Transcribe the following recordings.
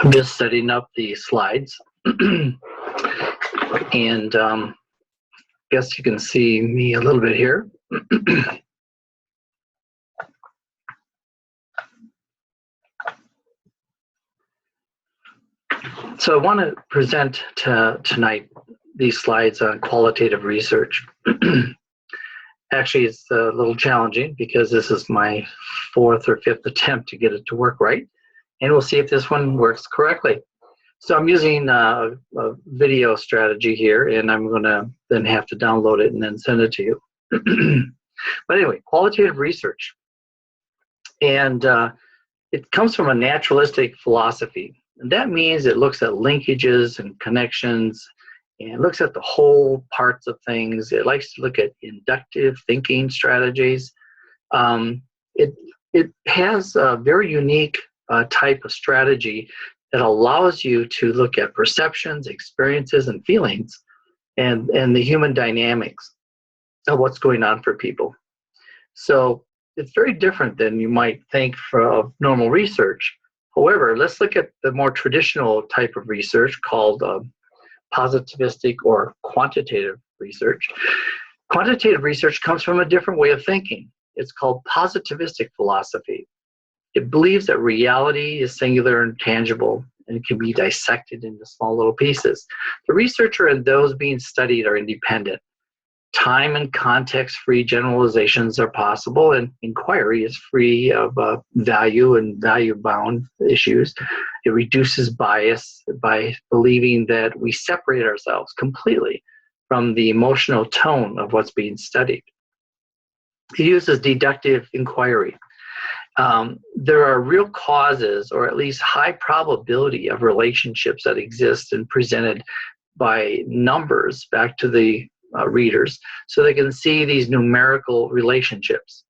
I'm just setting up the slides. And guess you can see me a little bit here. So I want to present tonight these slides on qualitative research. Actually, it's a little challenging because this is my 4th or 5th attempt to get it to work right. And we'll see if this one works correctly. So I'm using a video strategy here, and I'm going to then have to download it and then send it to you. But anyway, qualitative research. And it comes from a naturalistic philosophy. And that means it looks at linkages and connections, and it looks at the whole parts of things. It likes to look at inductive thinking strategies. It has a very unique type of strategy that allows you to look at perceptions, experiences, and feelings, and the human dynamics of what's going on for people. So it's very different than you might think of normal research. However, let's look at the more traditional type of research called positivistic or quantitative research. Quantitative research comes from a different way of thinking. It's called positivistic philosophy. It believes that reality is singular and tangible and can be dissected into small little pieces. The researcher and those being studied are independent. Time and context-free generalizations are possible, and inquiry is free of value and value-bound issues. It reduces bias by believing that we separate ourselves completely from the emotional tone of what's being studied. It uses deductive inquiry. There are real causes, or at least high probability of relationships that exist and presented by numbers back to the readers, so they can see these numerical relationships.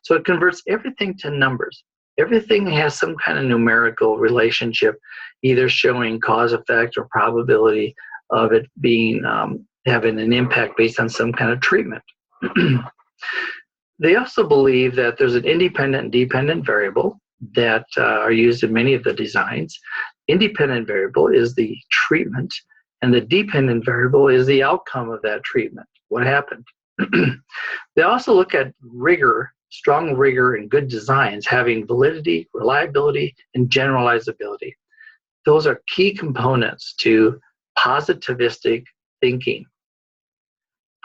So it converts everything to numbers. Everything has some kind of numerical relationship, either showing cause effect or probability of it being having an impact based on some kind of treatment. They also believe that there's an independent and dependent variable that are used in many of the designs. Independent variable is the treatment, and the dependent variable is the outcome of that treatment, what happened. They also look at rigor, strong rigor, and good designs having validity, reliability, and generalizability. Those are key components to positivistic thinking.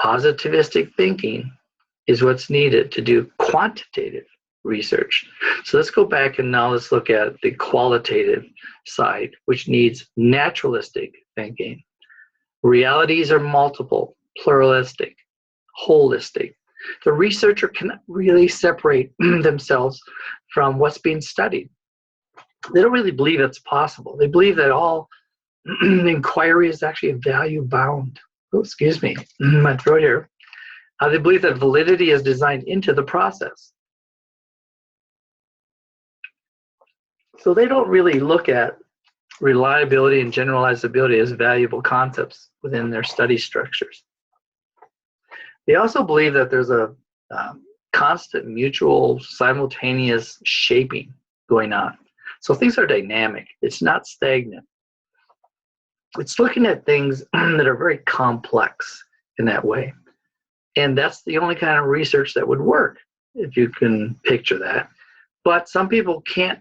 Positivistic thinking is what's needed to do quantitative research. So let's go back and now let's look at the qualitative side, which needs naturalistic thinking. Realities are multiple, pluralistic, holistic. The researcher cannot really separate themselves from what's being studied. They don't really believe it's possible. They believe that all inquiry is actually value-bound. Oh, excuse me, my throat here. They believe that validity is designed into the process. So they don't really look at reliability and generalizability as valuable concepts within their study structures. They also believe that there's a constant, mutual, simultaneous shaping going on. So things are dynamic. It's not stagnant. It's looking at things that are very complex in that way. And that's the only kind of research that would work, if you can picture that. But some people can't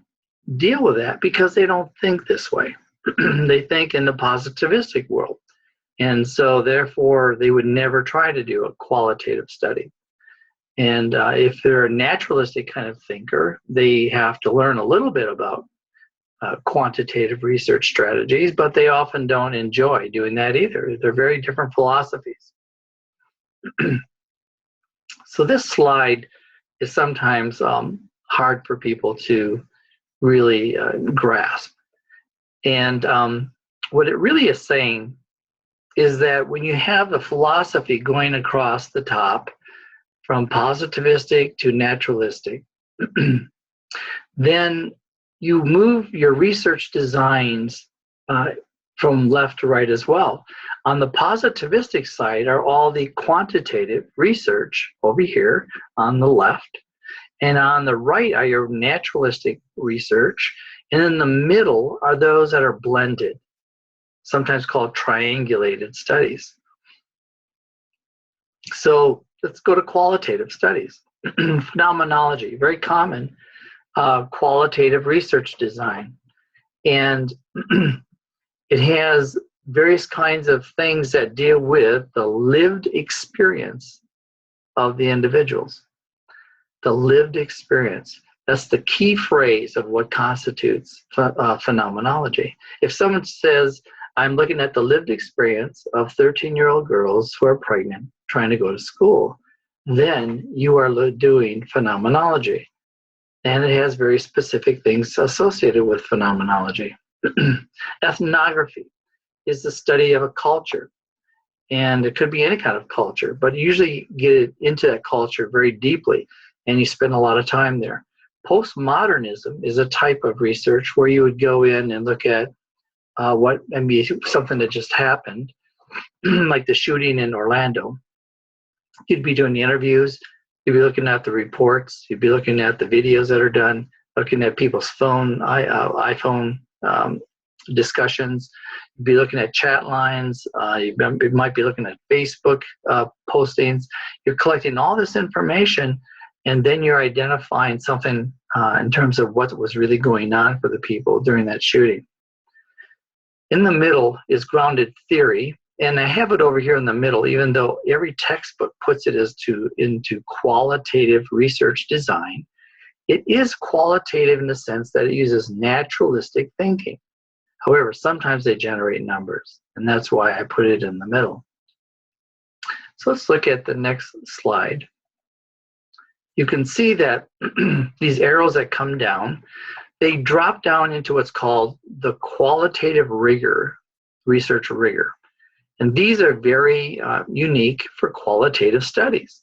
deal with that because they don't think this way. They think in the positivistic world. And so therefore, they would never try to do a qualitative study. And if they're a naturalistic kind of thinker, they have to learn a little bit about quantitative research strategies, but they often don't enjoy doing that either. They're very different philosophies. So this slide is sometimes hard for people to really grasp. And what it really is saying is that when you have the philosophy going across the top from positivistic to naturalistic, then you move your research designs from left to right as well. On the positivistic side are all the quantitative research over here on the left. And on the right are your naturalistic research. And in the middle are those that are blended, sometimes called triangulated studies. So let's go to qualitative studies. Phenomenology, very common qualitative research design. And it has various kinds of things that deal with the lived experience of the individuals. The lived experience. That's the key phrase of what constitutes phenomenology. If someone says, I'm looking at the lived experience of 13-year-old girls who are pregnant trying to go to school, then you are doing phenomenology. And it has very specific things associated with phenomenology. Ethnography is the study of a culture. And it could be any kind of culture, but you usually get into that culture very deeply, and you spend a lot of time there. Postmodernism is a type of research where you would go in and look at maybe something that just happened, like the shooting in Orlando. You'd be doing the interviews, you'd be looking at the reports, you'd be looking at the videos that are done, looking at people's iPhone discussions, you'd be looking at chat lines, you might be looking at Facebook postings. You're collecting all this information, and then you're identifying something in terms of what was really going on for the people during that shooting. In the middle is grounded theory, and I have it over here in the middle, even though every textbook puts it into qualitative research design. It is qualitative in the sense that it uses naturalistic thinking. However, sometimes they generate numbers, and that's why I put it in the middle. So let's look at the next slide. You can see that these arrows that come down, they drop down into what's called the qualitative rigor, research rigor. And these are very unique for qualitative studies.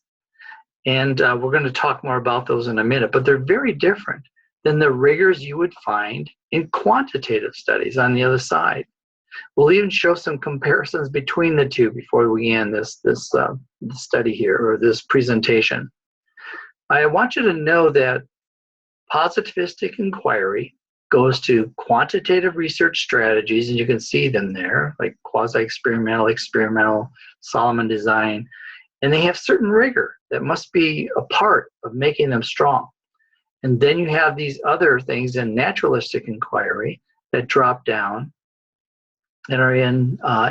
And we're going to talk more about those in a minute, but they're very different than the rigors you would find in quantitative studies on the other side. We'll even show some comparisons between the two before we end this study here, or this presentation. I want you to know that positivistic inquiry goes to quantitative research strategies, and you can see them there, like quasi-experimental, experimental, Solomon design, and they have certain rigor that must be a part of making them strong. And then you have these other things in naturalistic inquiry that drop down and are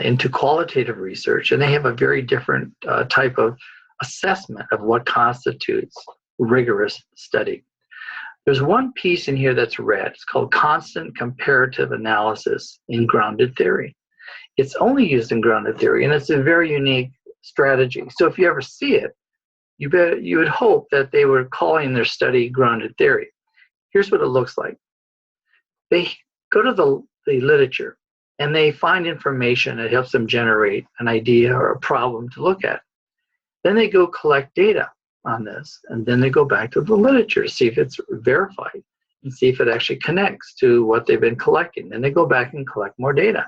into qualitative research, and they have a very different type of assessment of what constitutes rigorous study. There's one piece in here that's red. It's called constant comparative analysis in grounded theory. It's only used in grounded theory, and it's a very unique strategy. So if you ever see it, you would hope that they were calling their study grounded theory. Here's what it looks like. They go to the literature, and they find information that helps them generate an idea or a problem to look at. Then they go collect data on this, and then they go back to the literature, see if it's verified, and see if it actually connects to what they've been collecting. Then they go back and collect more data.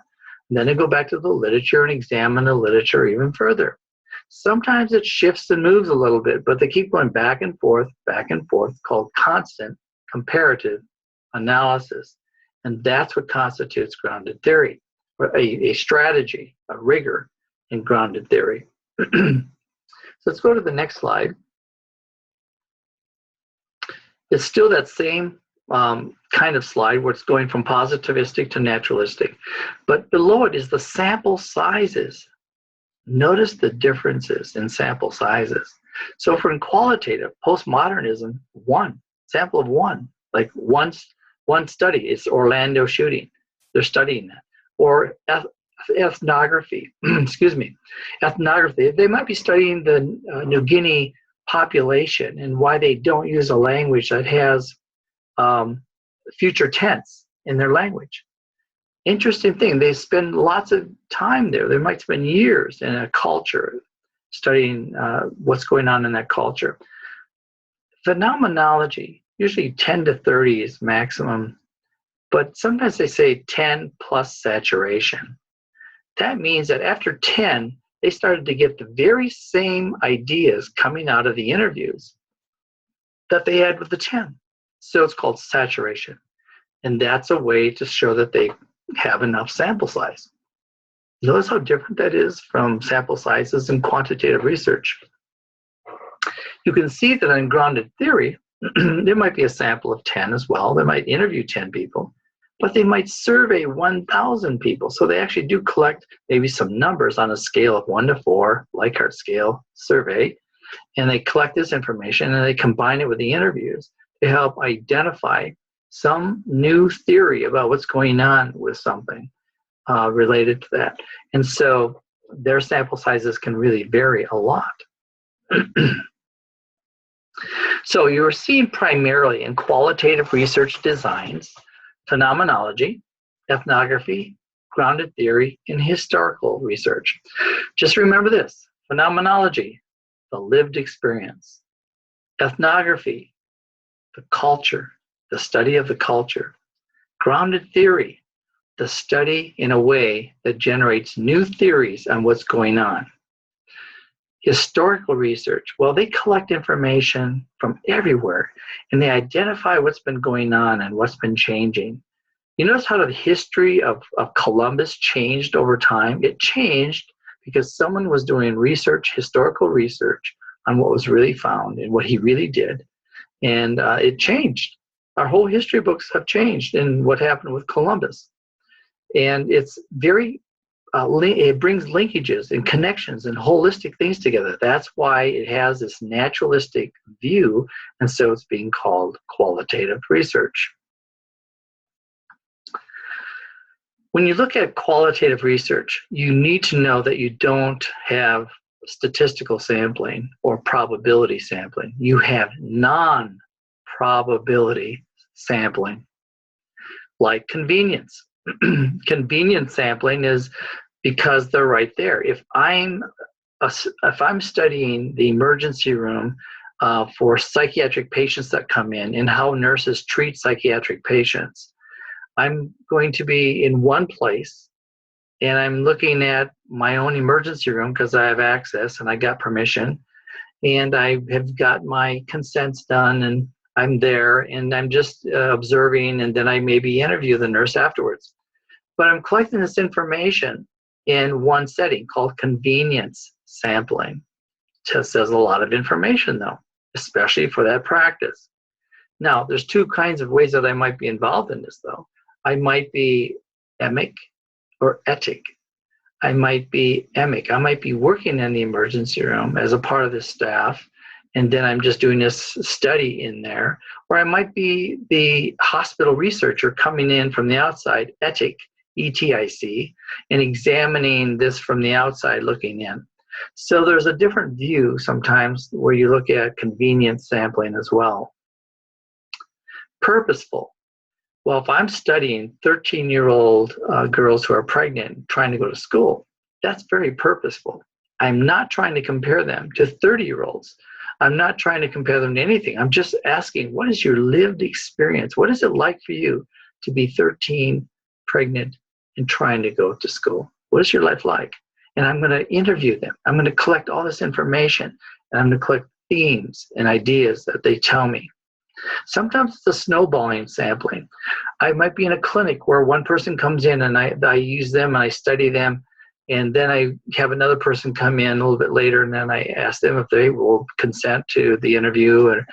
And then they go back to the literature and examine the literature even further. Sometimes it shifts and moves a little bit, but they keep going back and forth, called constant comparative analysis. And that's what constitutes grounded theory, or a strategy, a rigor in grounded theory. So let's go to the next slide. It's still that same kind of slide where it's going from positivistic to naturalistic. But below it is the sample sizes. Notice the differences in sample sizes. So for in qualitative, postmodernism, sample of one, like one study, it's Orlando shooting. They're studying that. Or ethnography, excuse me, ethnography. They might be studying the New Guinea population and why they don't use a language that has future tense in their language. Interesting thing, they spend lots of time there. They might spend years in a culture studying what's going on in that culture. Phenomenology, usually 10 to 30 is maximum, but sometimes they say 10 plus saturation. That means that after 10, they started to get the very same ideas coming out of the interviews that they had with the 10. So it's called saturation. And that's a way to show that they have enough sample size. Notice how different that is from sample sizes in quantitative research. You can see that in grounded theory, there might be a sample of 10 as well. They might interview 10 people, but they might survey 1,000 people. So they actually do collect maybe some numbers on a scale of 1 to 4, Likert scale survey, and they collect this information and they combine it with the interviews to help identify some new theory about what's going on with something related to that. And so their sample sizes can really vary a lot. So you're seeing primarily in qualitative research designs, phenomenology, ethnography, grounded theory, and historical research. Just remember this: phenomenology, the lived experience; ethnography, the culture, the study of the culture; grounded theory, the study in a way that generates new theories on what's going on. Historical research, well, they collect information from everywhere and they identify what's been going on and what's been changing. You notice how the history of Columbus changed over time? It changed because someone was doing research, historical research, on what was really found and what he really did. And it changed. Our whole history books have changed in what happened with Columbus. And it's very it brings linkages and connections and holistic things together. That's why it has this naturalistic view, and so it's being called qualitative research. When you look at qualitative research, you need to know that you don't have statistical sampling or probability sampling. You have non-probability sampling, like convenience. Convenience sampling is because they're right there. If I'm studying the emergency room for psychiatric patients that come in and how nurses treat psychiatric patients, I'm going to be in one place and I'm looking at my own emergency room because I have access and I got permission and I have got my consents done and I'm there and I'm just observing, and then I maybe interview the nurse afterwards. But I'm collecting this information in one setting called convenience sampling. Just says a lot of information though, especially for that practice. Now, there's two kinds of ways that I might be involved in this though. I might be emic or etic. I might be emic. I might be working in the emergency room as a part of the staff, and then I'm just doing this study in there. Or I might be the hospital researcher coming in from the outside, etic, ETIC, and examining this from the outside looking in. So there's a different view sometimes where you look at convenience sampling as well. Purposeful. Well, if I'm studying 13-year-old girls who are pregnant trying to go to school, that's very purposeful. I'm not trying to compare them to 30-year-olds. I'm not trying to compare them to anything. I'm just asking, what is your lived experience? What is it like for you to be 13, pregnant, and trying to go to school? What is your life like? And I'm going to interview them. I'm going to collect all this information, and I'm going to collect themes and ideas that they tell me. Sometimes it's a snowballing sampling. I might be in a clinic where one person comes in and I use them and I study them, and then I have another person come in a little bit later, and then I ask them if they will consent to the interview or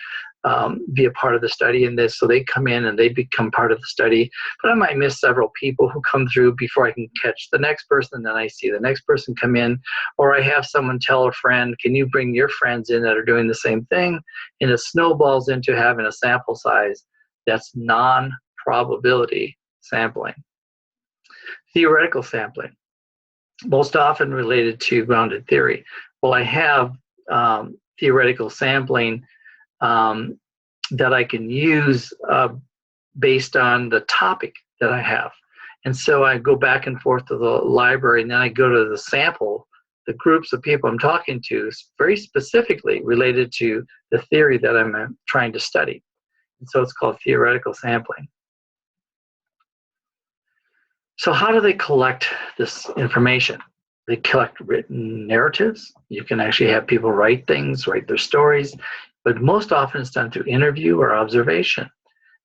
be a part of the study in this. So they come in and they become part of the study. But I might miss several people who come through before I can catch the next person. And then I see the next person come in, or I have someone tell a friend, can you bring your friends in that are doing the same thing? And it snowballs into having a sample size that's non-probability sampling. Theoretical sampling, most often related to grounded theory. Well, I have theoretical sampling that I can use based on the topic that I have. And so I go back and forth to the library, and then I go to the sample, the groups of people I'm talking to, very specifically related to the theory that I'm trying to study. And so it's called theoretical sampling. So how do they collect this information? They collect written narratives. You can actually have people write things, write their stories, but most often it's done through interview or observation.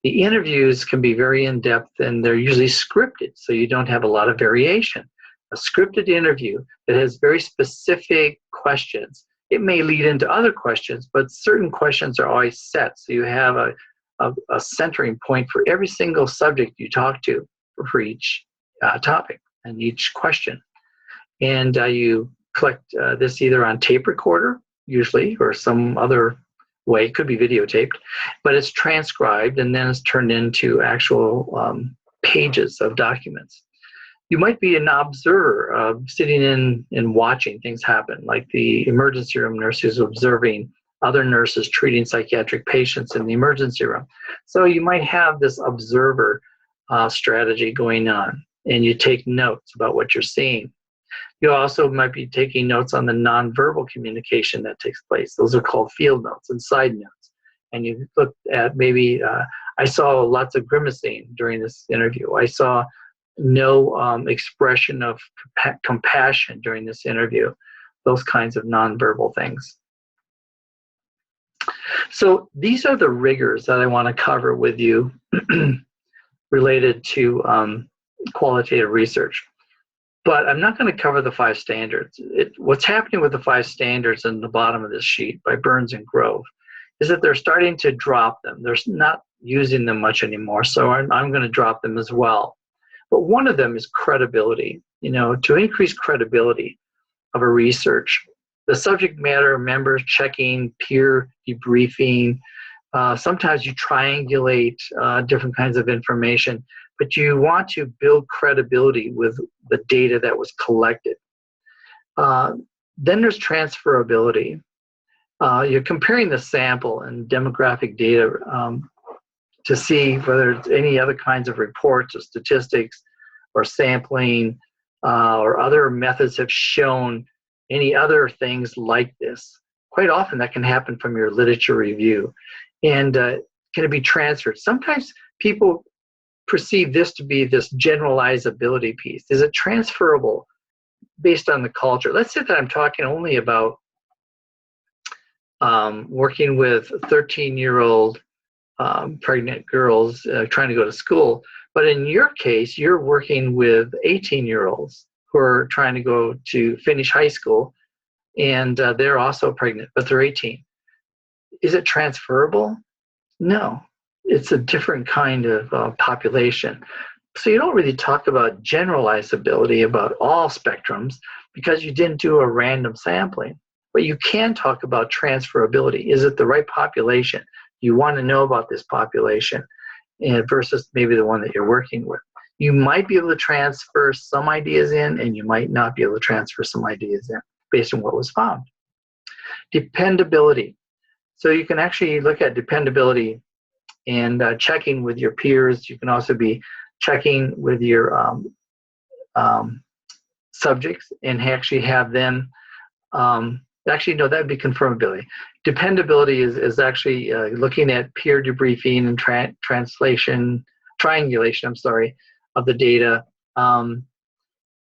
The interviews can be very in-depth, and they're usually scripted, so you don't have a lot of variation. A scripted interview that has very specific questions. It may lead into other questions, but certain questions are always set, so you have a centering point for every single subject you talk to for each topic and each question. And you collect this either on tape recorder, usually, or some other way. It could be videotaped, but it's transcribed and then it's turned into actual pages of documents. You might be an observer, sitting in and watching things happen, like the emergency room nurse who's observing other nurses treating psychiatric patients in the emergency room. So you might have this observer strategy going on, and you take notes about what you're seeing. You also might be taking notes on the nonverbal communication that takes place. Those are called field notes and side notes. And you look at maybe, I saw lots of grimacing during this interview. I saw no expression of compassion during this interview. Those kinds of nonverbal things. So these are the rigors that I want to cover with you related to qualitative research. But I'm not going to cover the 5 standards. What's happening with the 5 standards in the bottom of this sheet by Burns and Grove is that they're starting to drop them. They're not using them much anymore, so I'm going to drop them as well. But one of them is credibility. You know, to increase credibility of a research, the subject matter members checking, peer debriefing. Sometimes you triangulate different kinds of information, but you want to build credibility with the data that was collected. Then there's transferability. You're comparing the sample and demographic data to see whether it's any other kinds of reports or statistics or sampling or other methods have shown any other things like this. Quite often that can happen from your literature review. And can it be transferred? Sometimes people perceive this to be this generalizability piece. Is it transferable based on the culture? Let's say that I'm talking only about working with 13-year-old pregnant girls trying to go to school. But in your case, you're working with 18-year-olds who are trying to go to finish high school, and they're also pregnant, but they're 18. Is it transferable? No. It's a different kind of population. So you don't really talk about generalizability about all spectrums because you didn't do a random sampling. But you can talk about transferability. Is it the right population? You want to know about this population versus maybe the one that you're working with. You might be able to transfer some ideas in, and you might not be able to transfer some ideas in based on what was found. Dependability. So you can actually look at dependability and checking with your peers. You can also be checking with your subjects and actually have them, actually no, that would be confirmability. Dependability is actually looking at peer debriefing and triangulation, of the data.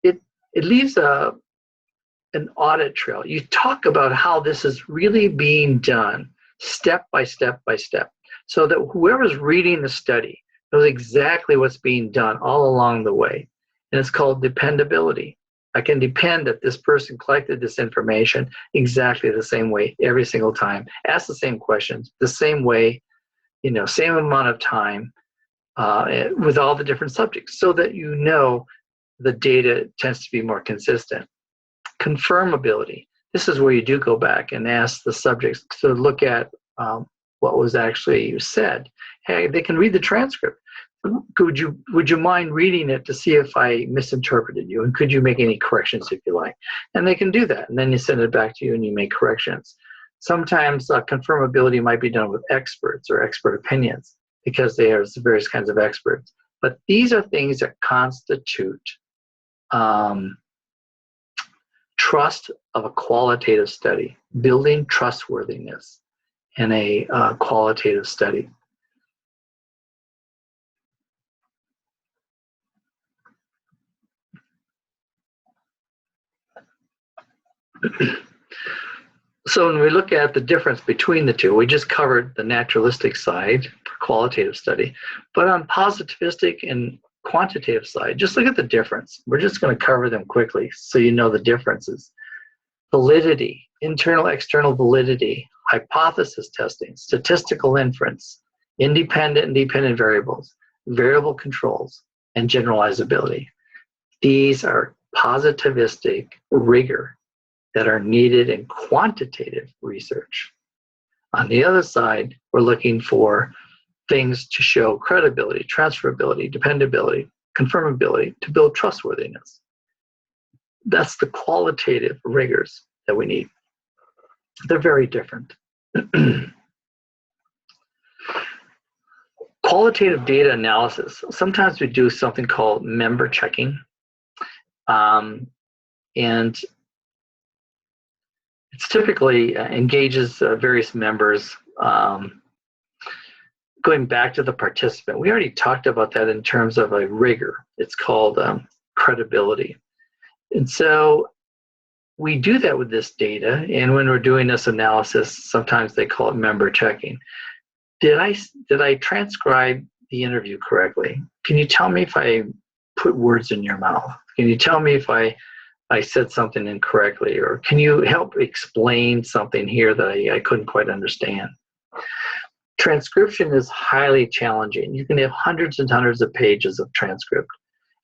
It leaves an audit trail. You talk about how this is really being done step by step by step, so that whoever's reading the study knows exactly what's being done all along the way. And it's called dependability. I can depend that this person collected this information exactly the same way every single time, asked the same questions, the same way, same amount of time with all the different subjects, so that you know the data tends to be more consistent. Confirmability. This is where you do go back and ask the subjects to look at what was actually said. Hey, they can read the transcript. Would you mind reading it to see if I misinterpreted you? And could you make any corrections if you like? And they can do that. And then you send it back to you and you make corrections. Sometimes confirmability might be done with experts or expert opinions because they are various kinds of experts. But these are things that constitute trust of a qualitative study, building trustworthiness in a qualitative study. So when we look at the difference between the two, we just covered the naturalistic side for qualitative study, but on positivistic and quantitative side, just look at the difference. We're just going to cover them quickly so you know the differences. Validity, internal, external validity, hypothesis testing, statistical inference, independent and dependent variables, variable controls, and generalizability. These are positivistic rigor that are needed in quantitative research. On the other side, we're looking for things to show credibility, transferability, dependability, confirmability, to build trustworthiness. That's the qualitative rigors that we need. They're very different. Qualitative data analysis. Sometimes we do something called member checking. And it's typically engages various members. Going back to the participant, we already talked about that in terms of a rigor. It's called credibility. And so we do that with this data, and when we're doing this analysis, sometimes they call it member checking. Did I transcribe the interview correctly? Can you tell me if I put words in your mouth? Can you tell me if I said something incorrectly, or can you help explain something here that I couldn't quite understand? Transcription is highly challenging. You can have hundreds and hundreds of pages of transcript.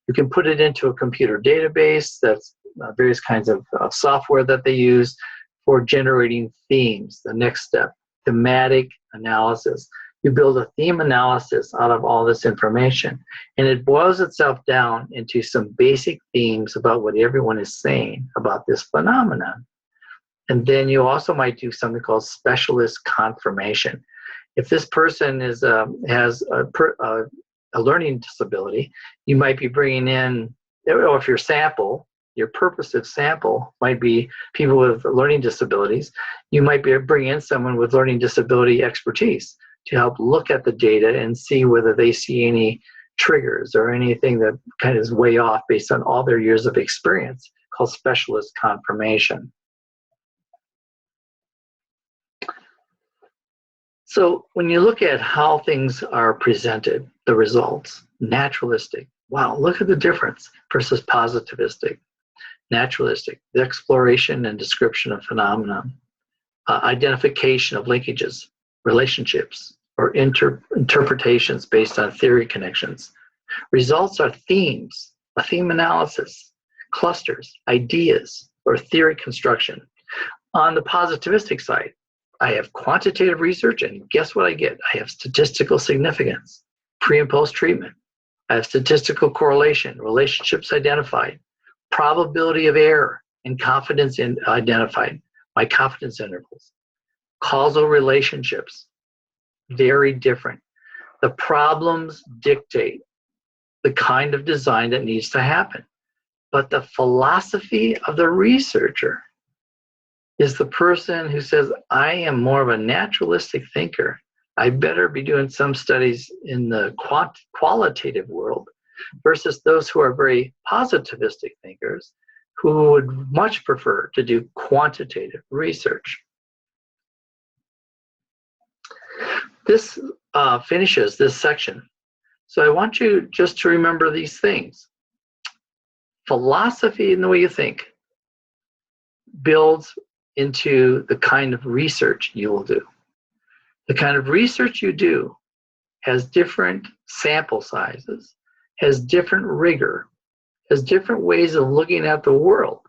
You can put it into a computer database. That's various kinds of software that they use for generating themes. The next step, thematic analysis. You build a theme analysis out of all this information, and it boils itself down into some basic themes about what everyone is saying about this phenomenon. And then you also might do something called specialist confirmation. If this person has a learning disability, you might be bringing in, or if your purposive sample might be people with learning disabilities, you might be bringing in someone with learning disability expertise to help look at the data and see whether they see any triggers or anything that kind of is way off based on all their years of experience, called specialist confirmation. So when you look at how things are presented, the results, naturalistic, wow, look at the difference, versus positivistic. Naturalistic, the exploration and description of phenomena, identification of linkages, relationships, or interpretations based on theory connections. Results are themes, a theme analysis, clusters, ideas, or theory construction. On the positivistic side, I have quantitative research, and guess what I get? I have statistical significance, pre and post treatment. I have statistical correlation, relationships identified, probability of error, and confidence identified, my confidence intervals. Causal relationships, very different. The problems dictate the kind of design that needs to happen. But the philosophy of the researcher is the person who says, I am more of a naturalistic thinker. I better be doing some studies in the qualitative world, versus those who are very positivistic thinkers who would much prefer to do quantitative research. This finishes this section. So I want you just to remember these things. Philosophy in the way you think builds into the kind of research you will do. The kind of research you do has different sample sizes, has different rigor, has different ways of looking at the world,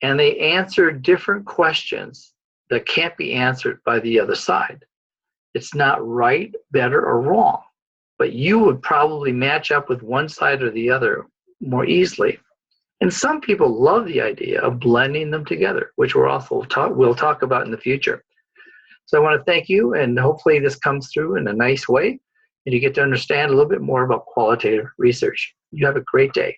and they answer different questions that can't be answered by the other side. It's not right, better, or wrong, but you would probably match up with one side or the other more easily. And some people love the idea of blending them together, which we'll talk about in the future. So I want to thank you, and hopefully this comes through in a nice way, and you get to understand a little bit more about qualitative research. You have a great day.